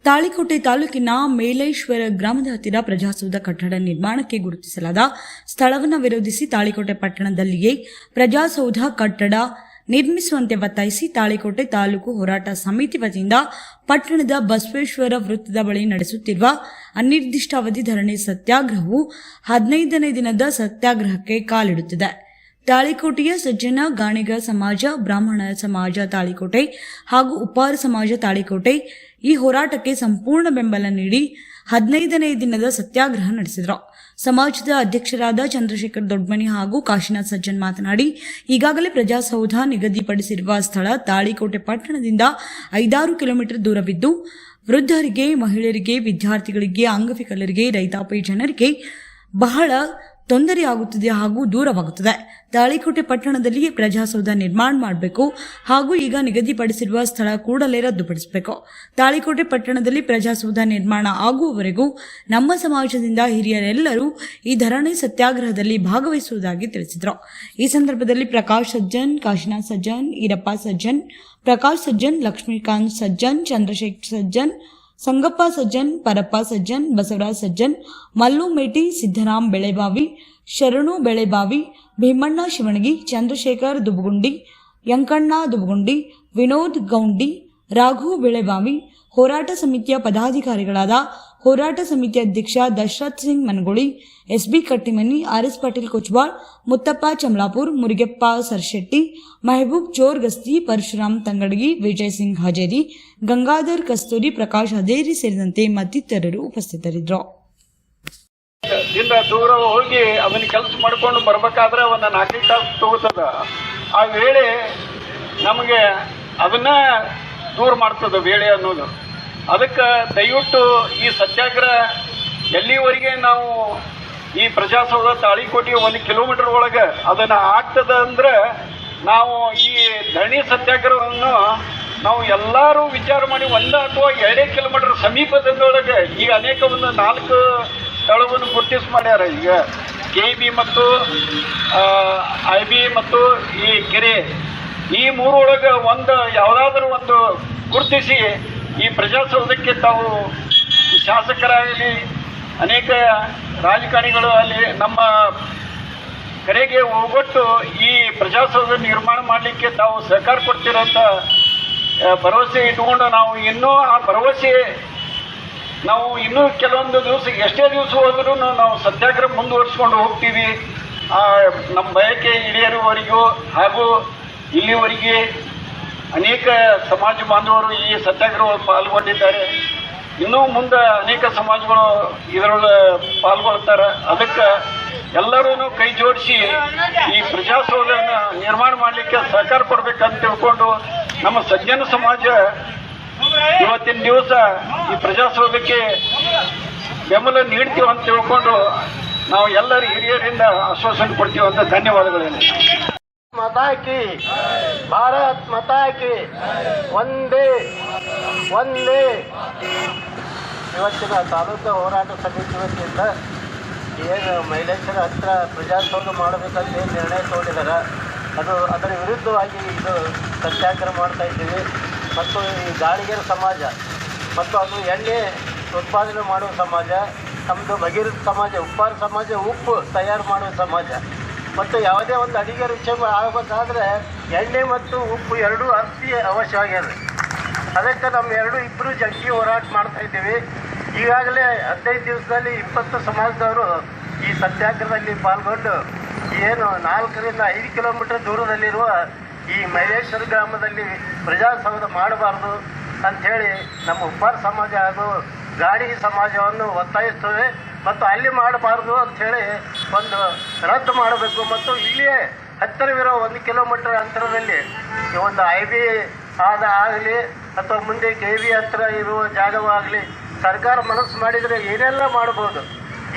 ತಾಳಿಕೋಟೆ ತಾಲೂಕಿನ ಮೇಲೇಶ್ವರ ಗ್ರಾಮದ ಹತ್ತಿರ ಪ್ರಜಾಸೌಧ ಕಟ್ಟಡ ನಿರ್ಮಾಣಕ್ಕೆ ಗುರುತಿಸಲಾದ ಸ್ಥಳವನ್ನು ವಿರೋಧಿಸಿ ತಾಳಿಕೋಟೆ ಪಟ್ಟಣದಲ್ಲಿಯೇ ಪ್ರಜಾಸೌಧ ಕಟ್ಟಡ ನಿರ್ಮಿಸುವಂತೆ ಒತ್ತಾಯಿಸಿ ತಾಳಿಕೋಟೆ ತಾಲೂಕು ಹೋರಾಟ ಸಮಿತಿ ವತಿಯಿಂದ ಪಟ್ಟಣದ ಬಸವೇಶ್ವರ ವೃತ್ತದ ಬಳಿ ನಡೆಸುತ್ತಿರುವ ಅನಿರ್ದಿಷ್ಟಾವಧಿ ಧರಣಿ ಸತ್ಯಾಗ್ರಹವು 15ನೇ ದಿನದ ಸತ್ಯಾಗ್ರಹಕ್ಕೆ ಕಾಲಿಡುತ್ತಿದೆ. ತಾಳಿಕೋಟೆಯ ಸಜ್ಜನ ಗಾಣಿಗ ಸಮಾಜ, ಬ್ರಾಹ್ಮಣ ಸಮಾಜ ತಾಳಿಕೋಟೆ ಹಾಗೂ ಉಪ್ಪಾರ ಸಮಾಜ ತಾಳಿಕೋಟೆ ಈ ಹೋರಾಟಕ್ಕೆ ಸಂಪೂರ್ಣ ಬೆಂಬಲ ನೀಡಿ 15ನೇ ದಿನದ ಸತ್ಯಾಗ್ರಹ ನಡೆಸಿದರು. ಸಮಾಜದ ಅಧ್ಯಕ್ಷರಾದ ಚಂದ್ರಶೇಖರ್ ದೊಡ್ಮನಿ ಹಾಗೂ ಕಾಶಿನಾಥ್ ಸಜ್ಜನ್ ಮಾತನಾಡಿ, ಈಗಾಗಲೇ ಪ್ರಜಾಸೌಧ ನಿಗದಿಪಡಿಸಿರುವ ಸ್ಥಳ ತಾಳಿಕೋಟೆ ಪಟ್ಟಣದಿಂದ 5-6 ಕಿಲೋಮೀಟರ್ ದೂರವಿದ್ದು ವೃದ್ಧರಿಗೆ, ಮಹಿಳೆಯರಿಗೆ, ವಿದ್ಯಾರ್ಥಿಗಳಿಗೆ, ಅಂಗವಿಕಲರಿಗೆ, ರೈತಾಪಿ ಜನರಿಗೆ ಬಹಳ ತೊಂದರೆಯಾಗುತ್ತದೆ ಹಾಗೂ ದೂರವಾಗುತ್ತದೆ. ತಾಳಿಕೋಟೆ ಪಟ್ಟಣದಲ್ಲಿ ಪ್ರಜಾಸೌಧ ನಿರ್ಮಾಣ ಮಾಡಬೇಕು ಹಾಗೂ ಈಗ ನಿಗದಿಪಡಿಸಿರುವ ಸ್ಥಳ ಕೂಡಲೇ ರದ್ದುಪಡಿಸಬೇಕು. ತಾಳಿಕೋಟೆ ಪಟ್ಟಣದಲ್ಲಿ ಪ್ರಜಾಸೌಧ ನಿರ್ಮಾಣ ಆಗುವವರೆಗೂ ನಮ್ಮ ಸಮಾಜದಿಂದ ಹಿರಿಯರೆಲ್ಲರೂ ಈ ಧರಣಿ ಸತ್ಯಾಗ್ರಹದಲ್ಲಿ ಭಾಗವಹಿಸುವುದಾಗಿ ತಿಳಿಸಿದರು. ಈ ಸಂದರ್ಭದಲ್ಲಿ ಪ್ರಕಾಶ್ ಸಜ್ಜನ್, ಕಾಶಿನಾಥ್ ಸಜ್ಜನ್, ಈರಪ್ಪ ಸಜ್ಜನ್, ಪ್ರಕಾಶ್ ಸಜ್ಜನ್, ಲಕ್ಷ್ಮೀಕಾಂತ್ ಸಜ್ಜನ್, ಚಂದ್ರಶೇಖರ್ ಸಜ್ಜನ್, ಸಂಗಪ್ಪ ಸಜ್ಜನ್, ಪರಪ್ಪ ಸಜ್ಜನ್, ಬಸವರಾಜ್ ಸಜ್ಜನ್, ಮಲ್ಲು ಮೇಟಿ, ಸಿದ್ದರಾಮ್ ಬೆಳೆಬಾವಿ, ಶರಣು ಬೆಳೆಬಾವಿ, ಭೀಮಣ್ಣ ಶಿವಣಗಿ, ಚಂದ್ರಶೇಖರ್ ದುಬಗುಂಡಿ, ಯಂಕಣ್ಣ ದುಬಗುಂಡಿ, ವಿನೋದ್ ಗೌಂಡಿ, ರಾಘು ಬೆಳೆಬಾವಿ, ಹೋರಾಟ ಸಮಿತಿಯ ಪದಾಧಿಕಾರಿಗಳಾದ ಹೋರಾಟ ಸಮಿತಿ ಅಧ್ಯಕ್ಷ ದಶರಥ್ ಸಿಂಗ್ ಮನಗೋಳಿ, ಎಸ್ಬಿ ಕಟ್ಟಿಮನಿ, ಆರ್ಎಸ್ ಪಾಟೀಲ್ ಕೊಚ್ವಾಳ್, ಮುತ್ತಪ್ಪ ಚಮಲಾಪುರ್, ಮುರುಗೆಪ್ಪ ಸರ್ಶೆಟ್ಟಿ, ಮೆಹಬೂಬ್ ಚೋರ್ ಗಸ್ತಿ, ಪರಶುರಾಮ್ ತಂಗಡಗಿ, ವಿಜಯ್ ಸಿಂಗ್ ಹಜೇರಿ, ಗಂಗಾಧರ್ ಕಸ್ತೂರಿ, ಪ್ರಕಾಶ್ ಹಜೇರಿ ಸೇರಿದಂತೆ ಮತ್ತಿತರರು ಉಪಸ್ಥಿತರಿದ್ದರು. ದೂರ ಹೋಗಿ ಅದನ್ನ ಕೆಲಸ ಮಾಡ್ಕೊಂಡು ಬರ್ಬೇಕಾದ್ರೆ ಒಂದು 4 ತಾಸು ತಗೋತದ. ಆ ವೇಳೆ ನಮಗೆ ಅದನ್ನ ದೂರ ಮಾಡ್ತದ ವೇಳೆ ಅನ್ನೋದು. ಅದಕ್ಕೆ ದಯವಿಟ್ಟು ಈ ಸತ್ಯಾಗ್ರಹ ಎಲ್ಲಿವರೆಗೆ ನಾವು ಈ ಪ್ರಜಾಸೌಧ ತಾಳಿಕೋಟೆ 1 ಕಿಲೋಮೀಟರ್ ಒಳಗೆ ಅದನ್ನ ಆಗ್ತದ ಅಂದ್ರೆ ನಾವು ಈ ಧರಣಿ ಸತ್ಯಾಗ್ರಹವನ್ನು ನಾವು ಎಲ್ಲರೂ ವಿಚಾರ ಮಾಡಿ 1 ಅಥವಾ 2 ಕಿಲೋಮೀಟರ್ ಸಮೀಪದೊಳಗೆ ಈಗ ಅನೇಕ ಒಂದು 4 ಸ್ಥಳವನ್ನು ಗುರುತಿಸಿ ಮಾಡ್ಯಾರ. ಈಗ KEB ಮತ್ತು IB ಮತ್ತು ಈ ಕೆರೆ ಈ 3 ಒಳಗೆ ಯಾವುದಾದ್ರೂ ಒಂದು ಗುರುತಿಸಿ ಈ ಪ್ರಜಾಸೌಧಕ್ಕೆ ತಾವು ಶಾಸಕರಾಗಲಿ ಅನೇಕ ರಾಜಕಾರಣಿಗಳು ಅಲ್ಲಿ ನಮ್ಮ ಕರೆಗೆ ಹೋಗೊಟ್ಟು ಈ ಪ್ರಜಾಸೌಧ ನಿರ್ಮಾಣ ಮಾಡಲಿಕ್ಕೆ ತಾವು ಸಹಕಾರ ಕೊಡ್ತಿರೋಂಥ ಭರವಸೆ ಇಟ್ಕೊಂಡು ನಾವು ಇನ್ನೂ ಆ ಭರವಸೆ ನಾವು ಇನ್ನೂ ಕೆಲವೊಂದು ದಿವಸ ಎಷ್ಟೇ ದಿವಸ ಹೋದ್ರೂ ನಾವು ಸತ್ಯಾಗ್ರಹ ಮುಂದುವರಿಸ್ಕೊಂಡು ಹೋಗ್ತೀವಿ. ನಮ್ಮ ಬಯಕೆ ಈಡೇರುವವರೆಗೂ ಹಾಗೂ ಇಲ್ಲಿವರೆಗೆ ಅನೇಕ ಸಮಾಜ ಬಾಂಧವರು ಈ ಸತ್ಯಾಗ್ರಹ ಪಾಲ್ಗೊಂಡಿದ್ದಾರೆ. ಇನ್ನೂ ಮುಂದೆ ಅನೇಕ ಸಮಾಜಗಳು ಇದರೊಳಗೆ ಪಾಲ್ಗೊಳ್ತಾರೆ. ಅದಕ್ಕೆ ಎಲ್ಲರೂ ಕೈ ಜೋಡಿಸಿ ಈ ಪ್ರಜಾಸೌಧನ ನಿರ್ಮಾಣ ಮಾಡಲಿಕ್ಕೆ ಸಹಕಾರ ಕೊಡ್ಬೇಕಂತ ತಿಳ್ಕೊಂಡು ನಮ್ಮ ಸಜ್ಜನ ಸಮಾಜ ಇವತ್ತಿನ ದಿವಸ ಈ ಪ್ರಜಾಸೌಧಕ್ಕೆ ಬೆಂಬಲ ನೀಡ್ತೀವಿ ಅಂತ ತಿಳ್ಕೊಂಡು ನಾವು ಎಲ್ಲರೂ ಹಿರಿಯರಿಂದ ಆಶ್ವಾಸನೆ ಕೊಡ್ತೀವಿ ಅಂತ ಧನ್ಯವಾದಗಳೇನು. ಮಾತಾ ಕಿ ಭಾರತ್ ಮಾತಾ ಕಿ ಒಂದೇ ಒಂದೇ. ಇವತ್ತಿನ ತಾಲೂಕು ಹೋರಾಟ ಸಮಿತಿ ವತಿಯಿಂದ ಏನು ಮೈಲೇಶ್ವರ ಹತ್ರ ಪ್ರಜಾಸೌಧ ಮಾಡಬೇಕಂತ ಏನು ನಿರ್ಣಯ ತಗೊಂಡಿದ್ದಾರೆ ಅದರ ವಿರುದ್ಧವಾಗಿ ಇದು ಸತ್ಯಾಗ್ರಹ ಮಾಡ್ತಾ ಇದ್ದೀವಿ. ಮತ್ತು ಈ ಗಾಳಿಗೆರ ಸಮಾಜ ಮತ್ತು ಅದು ಎಣ್ಣೆ ಉತ್ಪಾದನೆ ಮಾಡುವ ಸಮಾಜ, ನಮ್ಮದು ಭಗೀರಥ ಸಮಾಜ, ಉಪ್ಪಾರ ಸಮಾಜ ಉಪ್ಪು ತಯಾರು ಮಾಡುವ ಸಮಾಜ. ಮತ್ತು ಯಾವುದೇ ಒಂದು ಅಡಿಗೆ ರುಚಿ ಆಗಬೇಕಾದ್ರೆ ಎಣ್ಣೆ ಮತ್ತು ಉಪ್ಪು ಎರಡೂ ಅತಿ ಅವಶ್ಯವಾಗಿದೆ. ಅದಕ್ಕೆ ನಮ್ಮ ಇಬ್ಬರು ಜಂಟಿ ಹೋರಾಟ ಮಾಡ್ತಾ ಇದ್ದೀವಿ. ಈಗಾಗಲೇ 15 ದಿವಸದಲ್ಲಿ 20 ಸಮಾಜದವರು ಈ ಸತ್ಯಾಗ್ರಹದಲ್ಲಿ ಪಾಲ್ಗೊಂಡು ಏನು 4ರಿಂದ 5 ಕಿಲೋಮೀಟರ್ ದೂರದಲ್ಲಿರುವ ಈ ಮೈಲೇಶ್ವರ ಗ್ರಾಮದಲ್ಲಿ ಪ್ರಜಾಸೌಧ ಮಾಡಬಾರ್ದು ಅಂಥೇಳಿ ನಮ್ಮ ಉಪ್ಪಾರ ಸಮಾಜ ಹಾಗೂ ಗಾಡಿ ಸಮಾಜವನ್ನು ಒತ್ತಾಯಿಸ್ತೇವೆ. ಮತ್ತು ಅಲ್ಲಿ ಮಾಡಬಾರ್ದು ಅಂಥೇಳಿ ಒಂದು ರದ್ದು ಮಾಡಬೇಕು. ಮತ್ತು ಇಲ್ಲಿಯೇ ಹತ್ತಿರವಿರೋ 1 ಕಿಲೋಮೀಟರ್ ಅಂತರದಲ್ಲಿ ಒಂದು IB ಆಗಲಿ ಅಥವಾ ಮುಂದೆ KEB ಹತ್ತಿರ ಇರುವ ಜಾಗವಾಗಲಿ ಸರ್ಕಾರ ಮನಸ್ಸು ಮಾಡಿದರೆ ಏನೆಲ್ಲ ಮಾಡ್ಬೋದು.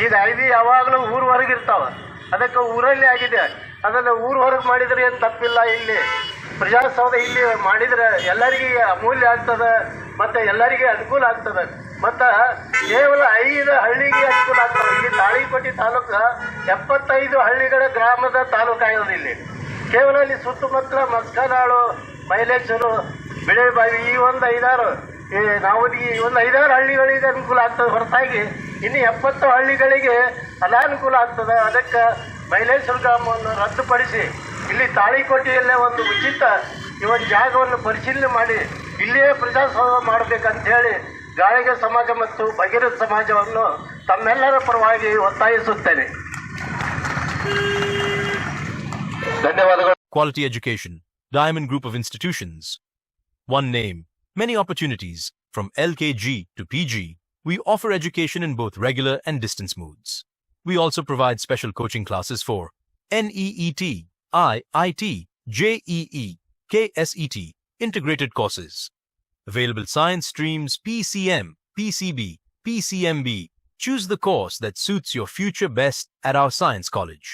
ಈಗ IB ಯಾವಾಗಲೂ ಊರು ಹೊರಗಿರ್ತಾವೆ, ಅದಕ್ಕೆ ಊರಲ್ಲಿ ಆಗಿದೆ. ಅದನ್ನು ಊರು ಹೊರಗೆ ಮಾಡಿದರೆ ಏನು ತಪ್ಪಿಲ್ಲ. ಇಲ್ಲಿ ಪ್ರಜಾಸೌಧ ಇಲ್ಲಿ ಮಾಡಿದರೆ ಎಲ್ಲರಿಗೆ ಅಮೂಲ್ಯ ಆಗ್ತದೆ ಮತ್ತು ಎಲ್ಲರಿಗೆ ಅನುಕೂಲ ಆಗ್ತದೆ. ಮತ್ತು ಕೇವಲ 5 ಹಳ್ಳಿಗೆ ಅನುಕೂಲ ಆಗ್ತದೆ. ಇಲ್ಲಿ ತಾಳಿಕೋಟೆ ತಾಲೂಕು 75 ಹಳ್ಳಿಗಳ ಗ್ರಾಮದ ತಾಲೂಕು ಆಗೋದು. ಇಲ್ಲಿ ಕೇವಲ ಇಲ್ಲಿ ಸುತ್ತಮುತ್ತಲ ಮಸ್ಕನಾಳು, ಮೈಲೇಶ್ವರು, ಬಿಳೆಬಾವಿ ಈ ಒಂದು 5-6 ನಾವು ಈ ಒಂದು 5-6 ಹಳ್ಳಿಗಳಿಗೆ ಅನುಕೂಲ ಆಗ್ತದೆ ಹೊರತಾಗಿ ಇನ್ನು 70 ಹಳ್ಳಿಗಳಿಗೆ ಅನಾನುಕೂಲ ಆಗ್ತದೆ. ಅದಕ್ಕೆ ಮೈಲೇಶ್ವರ ಗ್ರಾಮವನ್ನು ರದ್ದುಪಡಿಸಿ ಇಲ್ಲಿ ತಾಳಿಕೋಟೆಯಲ್ಲೇ ಒಂದು ಉಚಿತ ಈ ಒಂದು ಜಾಗವನ್ನು ಪರಿಶೀಲನೆ ಮಾಡಿ ಇಲ್ಲಿಯೇ ಪ್ರಜಾಸೌಧ ಮಾಡಬೇಕಂತ ಹೇಳಿ ಗಾಳಿಗ ಸಮಾಜ ಮತ್ತು ಭಗೀರಥ ಸಮಾಜವನ್ನು ತಮ್ಮೆಲ್ಲರ ಪರವಾಗಿ ಒತ್ತಾಯಿಸುತ್ತೇನೆ. ಧನ್ಯವಾದಗಳು. Quality education. Diamond Group of Institutions. One name, many opportunities. From LKG to PG, we offer education in both regular and distance modes. We also provide special coaching classes for NEET, IIT, JEE, KSET, integrated courses. Available science streams PCM, PCB, PCMB. Choose the course that suits your future best at our science college.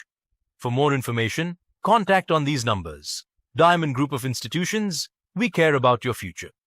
For more information, contact on these numbers. Diamond Group of Institutions, we care about your future.